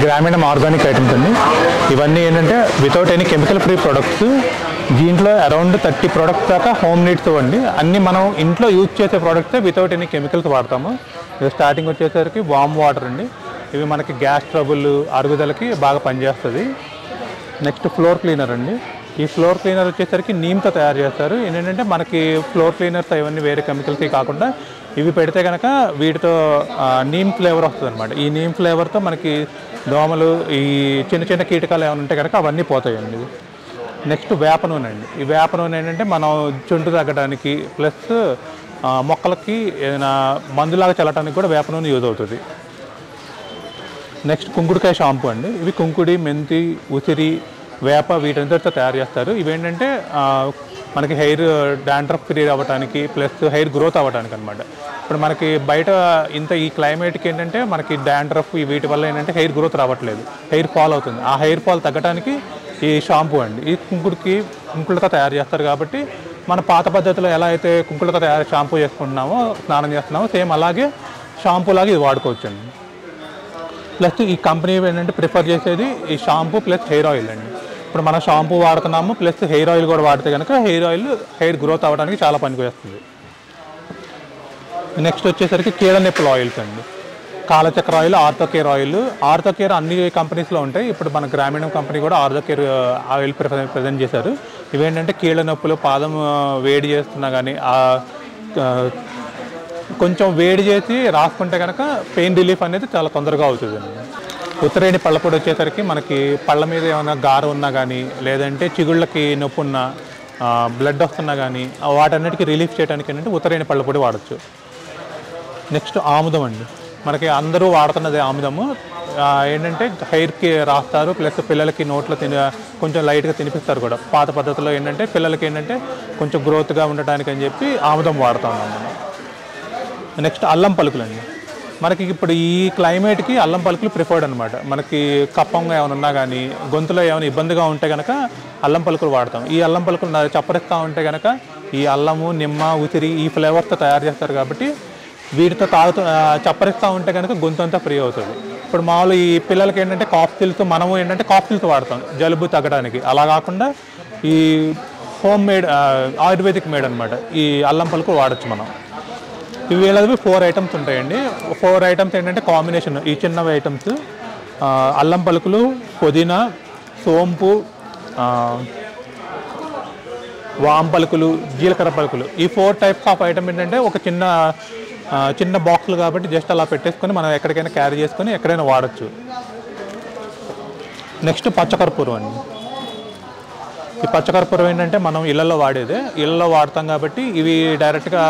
గ్రామీణ organic items అండి. ఇవన్నీ ఏంటంటే without any chemical free products. దీంట్లో అరౌండ్ 30 ప్రొడక్ట్స్ దాకా హోమ్ నీడ్స్ ఇవ్వండి. అన్నీ మనం ఇంట్లో యూజ్ చేసే ప్రోడక్ట్సే వితౌట్ ఎనీ కెమికల్స్ వాడతాము. ఇది స్టార్టింగ్ వచ్చేసరికి వామ్ వాటర్ అండి. ఇవి మనకి గ్యాస్ ట్రబుల్ అరుగుదలకి బాగా పనిచేస్తుంది. నెక్స్ట్ ఫ్లోర్ క్లీనర్ అండి. ఈ ఫ్లోర్ క్లీనర్ వచ్చేసరికి నీమ్తో తయారు చేస్తారు. ఏంటంటే మనకి ఫ్లోర్ క్లీనర్స్ అవన్నీ వేరే కెమికల్స్ కాకుండా ఇవి పెడితే కనుక వీటితో నీమ్ ఫ్లేవర్ వస్తుంది అనమాట. ఈ నీమ్ ఫ్లేవర్తో మనకి దోమలు ఈ చిన్న చిన్న కీటకాలు ఏమైనా ఉంటే కనుక అవన్నీ పోతాయండి. నెక్స్ట్ వేప నూనె అండి. ఈ వేప నూనె ఏంటంటే మనం చుంటు తగ్గడానికి ప్లస్ మొక్కలకి ఏదైనా మందులాగా చల్లడానికి కూడా వేప నూనె యూజ్ అవుతుంది. నెక్స్ట్ కుంకుడుకాయ షాంపూ అండి. ఇవి కుంకుడి, మెంతి, ఉసిరి, వేప వీటంతటితో తయారు చేస్తారు. ఇవేంటంటే మనకి హెయిర్ డాండ్రఫ్ ఫ్రీ అవ్వడానికి ప్లస్ హెయిర్ గ్రోత్ అవ్వడానికి అనమాట. ఇప్పుడు మనకి బయట ఈ క్లైమేట్కి ఏంటంటే మనకి డాండ్రఫ్ వీటి వల్ల ఏంటంటే హెయిర్ గ్రోత్ రావట్లేదు, హెయిర్ ఫాల్ అవుతుంది. ఆ హెయిర్ ఫాల్ తగ్గడానికి ఈ షాంపూ అండి. ఈ కుంకులతో తయారు చేస్తారు కాబట్టి మన పాత పద్ధతిలో ఎలా అయితే కుంకులతో షాంపూ చేసుకుంటున్నామో, స్నానం చేస్తున్నామో, సేమ్ అలాగే షాంపూ లాగా ఇది వాడుకోవచ్చు అండి. ప్లస్ ఈ కంపెనీ ఏంటంటే ప్రిఫర్ చేసేది ఈ షాంపూ ప్లస్ హెయిర్ ఆయిల్ అండి. ఇప్పుడు మనం షాంపూ వాడుతున్నాము ప్లస్ హెయిర్ ఆయిల్ కూడా వాడితే కనుక హెయిర్ గ్రోత్ అవ్వడానికి చాలా పనికొస్తుంది. నెక్స్ట్ వచ్చేసరికి కీళ్ళనొప్పుల ఆయిల్స్ అండి. కాలచక్ర ఆయిల్, ఆర్థోకేర్ ఆయిల్. ఆర్థోకేర్ అన్ని కంపెనీస్లో ఉంటాయి. ఇప్పుడు మన గ్రామీణ కంపెనీ కూడా ఆర్థోకేర్ ఆయిల్ ప్రజెంట్ చేశారు. ఇవేంటంటే కీళ్ళ నొప్పులు, పాదం వేడి చేస్తున్నా కానీ కొంచెం వేడి చేసి రాసుకుంటే కనుక పెయిన్ రిలీఫ్ అనేది చాలా తొందరగా అవుతుందండి. ఉత్తరేణి పళ్ళపొడి వచ్చేసరికి మనకి పళ్ళ మీద ఏమైనా గారు ఉన్నా కానీ లేదంటే చిగుళ్ళకి నొప్పి ఉన్నా బ్లడ్ వస్తున్నా కానీ వాటన్నిటికీ రిలీఫ్ చేయడానికి ఏంటంటే ఉత్తరేణి పళ్ళపొడి వాడచ్చు. నెక్స్ట్ ఆముదం అండి. మనకి అందరూ వాడుతున్నది ఆముదము. ఏంటంటే హెయిర్కి రాస్తారు ప్లస్ పిల్లలకి నోట్లో కొంచెం లైట్గా తినిపిస్తారు కూడా. పాత పద్ధతిలో ఏంటంటే పిల్లలకి ఏంటంటే కొంచెం గ్రోత్గా ఉండటానికి అని చెప్పి ఆముదం వాడుతాం మనం. నెక్స్ట్ అల్లం పలుకులు అండి. మనకి ఇప్పుడు ఈ క్లైమేట్కి అల్లం పలుకులు ప్రిఫర్డ్ అనమాట. మనకి కప్పంగా ఏమైనా ఉన్నా కానీ గొంతులో ఏమైనా ఇబ్బందిగా ఉంటే కనుక అల్లం పలుకులు వాడతాం. ఈ అల్లం పలుకులు చప్పరిస్తూ ఉంటే కనుక ఈ అల్లము, నిమ్మ, ఉసిరి ఈ ఫ్లేవర్స్తో తయారు చేస్తారు కాబట్టి వీటితో చప్పరిస్తూ ఉంటే కనుక గొంతు అంతా ఫ్రీ అవుతుంది. ఇప్పుడు మామూలు ఈ పిల్లలకి ఏంటంటే కాఫ్ సిల్స్, మనము ఏంటంటే కాఫ్ సిల్స్ వాడతాం జలుబు తగ్గడానికి. అలా కాకుండా ఈ హోమ్ మేడ్ ఆయుర్వేదిక్ మేడ్ అనమాట ఈ అల్లం పలుకులు వాడచ్చు మనం. ఇవి 4 ఐటమ్స్ ఉంటాయండి. 4 ఐటమ్స్ ఏంటంటే కాంబినేషన్ ఈ చిన్నవి ఐటమ్స్ అల్లం పలుకులు, పుదీనా, సోంపు, వామ్ పలుకులు, జీలకర్ర పలుకులు. ఈ 4 టైప్స్ ఆఫ్ ఐటమ్ ఏంటంటే ఒక చిన్న బాక్సులు కాబట్టి జస్ట్ అలా పెట్టేసుకొని మనం ఎక్కడికైనా క్యారీ చేసుకొని ఎక్కడైనా వాడచ్చు. నెక్స్ట్ పచ్చకర్పూరం అండి. ఈ పచ్చకర్పూరం ఏంటంటే మనం ఇళ్లలో వాడేదే, ఇళ్లలో వాడతాం కాబట్టి ఇవి డైరెక్ట్గా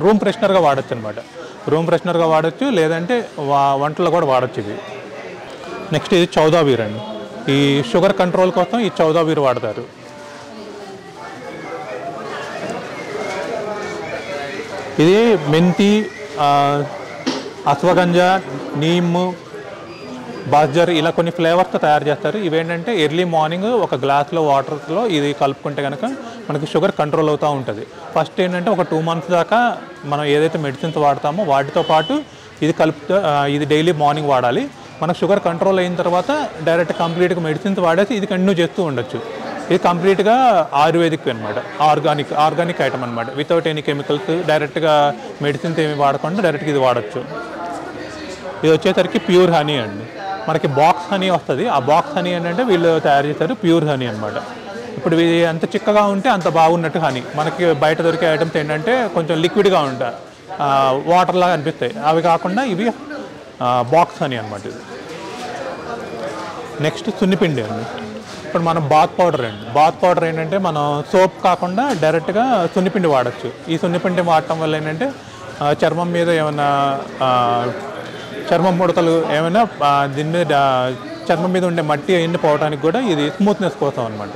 రూమ్ ఫ్రెషనర్గా వాడచ్చు అనమాట. రూమ్ ఫ్రెషనర్గా వాడచ్చు లేదంటే వంటల్లో కూడా వాడచ్చు ఇది. నెక్స్ట్ ఇది చౌదావీర్ అండి. ఈ షుగర్ కంట్రోల్ కోసం ఈ చౌదావీర్ వాడతారు. ఇది మెంతి, అశ్వగంజ, నీమ్, బాస్జర్ ఇలా కొన్ని ఫ్లేవర్స్తో తయారు చేస్తారు. ఇవేంటంటే ఎర్లీ మార్నింగ్ ఒక గ్లాస్లో వాటర్లో ఇది కలుపుకుంటే కనుక మనకి షుగర్ కంట్రోల్ అవుతూ ఉంటుంది. ఫస్ట్ ఏంటంటే ఒక 2 months దాకా మనం ఏదైతే మెడిసిన్స్ వాడతామో వాటితో పాటు ఇది డైలీ మార్నింగ్ వాడాలి. మనకు షుగర్ కంట్రోల్ అయిన తర్వాత డైరెక్ట్ కంప్లీట్గా మెడిసిన్స్ వాడేసి ఇది కంటిన్యూ చేస్తూ ఉండొచ్చు. ఇది కంప్లీట్గా ఆయుర్వేదిక్ అనమాట, ఆర్గానిక్ ఐటమ్ అనమాట. వితౌట్ ఎనీ కెమికల్స్, డైరెక్ట్గా మెడిసిన్స్ ఏమి వాడకుండా డైరెక్ట్గా ఇది వాడచ్చు. ఇది వచ్చేసరికి ప్యూర్ హనీ అండి. మనకి బాక్స్ హనీ వస్తుంది. ఆ బాక్స్ హనీ ఏంటంటే వీళ్ళు తయారు చేస్తారు ప్యూర్ హనీ అనమాట. ఇప్పుడు ఇది ఎంత చిక్కగా ఉంటే అంత బాగున్నట్టు హనీ. మనకి బయట దొరికే ఐటమ్స్ ఏంటంటే కొంచెం లిక్విడ్గా ఉంటాయి, వాటర్ లాగా అనిపిస్తాయి. అవి కాకుండా ఇవి బాక్స్ హనీ అనమాట. ఇది నెక్స్ట్ సున్నిపిండి అండి. ఇప్పుడు మనం బాత్ పౌడర్ ఏంటంటే మనం సోప్ కాకుండా డైరెక్ట్గా సున్నిపిండి వాడచ్చు. ఈ సున్నిపిండి వాడటం వల్ల ఏంటంటే చర్మం మీద ఏమైనా చర్మం ముడతలు ఏమైనా దీన్ని చర్మం మీద ఉండే మట్టి అవన్నీ పోవడానికి కూడా ఇది స్మూత్నెస్ కోసం అనమాట.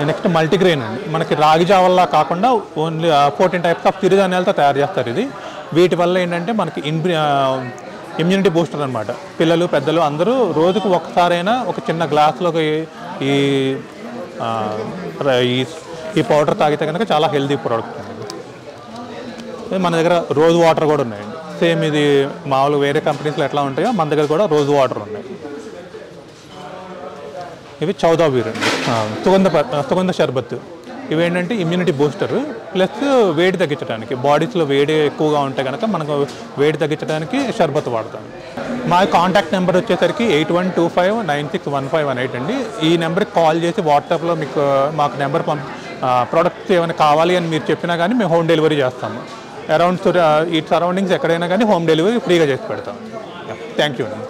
నెక్స్ట్ మల్టీగ్రెయిన్ అండి. మనకి రాగి జావల్లా కాకుండా ఓన్లీ 14 టైప్స్ ఆఫ్ చిరుధాన్యాలతో తయారు చేస్తారు ఇది. వీటి వల్ల ఏంటంటే మనకి ఇమ్యూనిటీ బూస్టర్ అనమాట. పిల్లలు, పెద్దలు అందరూ రోజుకు ఒకసారైనా ఒక చిన్న గ్లాస్లోకి ఈ పౌడర్ తాగితే కనుక చాలా హెల్తీ ప్రోడక్ట్ అండి. మన దగ్గర రోజ్ వాటర్ కూడా ఉన్నాయండి. సేమ్ ఇది మామూలు వేరే కంపెనీస్లో ఎట్లా ఉంటాయో మన దగ్గర కూడా రోజ్ వాటర్ ఉన్నాయి. ఇవి చౌదావీర్ అండి, సుగంధ షర్బత్. ఇవేంటంటే ఇమ్యూనిటీ బూస్టర్ ప్లస్ వేడి తగ్గించడానికి, బాడీస్లో వేడి ఎక్కువగా ఉంటే కనుక మనకు వేడి తగ్గించడానికి షర్బత్ వాడతాం. మా కాంటాక్ట్ నెంబర్ వచ్చేసరికి 8125961518 అండి. ఈ నెంబర్కి కాల్ చేసి వాట్సాప్లో మీకు మాకు నెంబర్ ప్రోడక్ట్స్ ఏమైనా కావాలి అని మీరు చెప్పినా కానీ మేము హోమ్ డెలివరీ చేస్తాము. అరౌండ్ ఈ సరౌండింగ్స్ ఎక్కడైనా కానీ హోమ్ డెలివరీ ఫ్రీగా చేసి పెడతాం. థ్యాంక్ యూ అండి.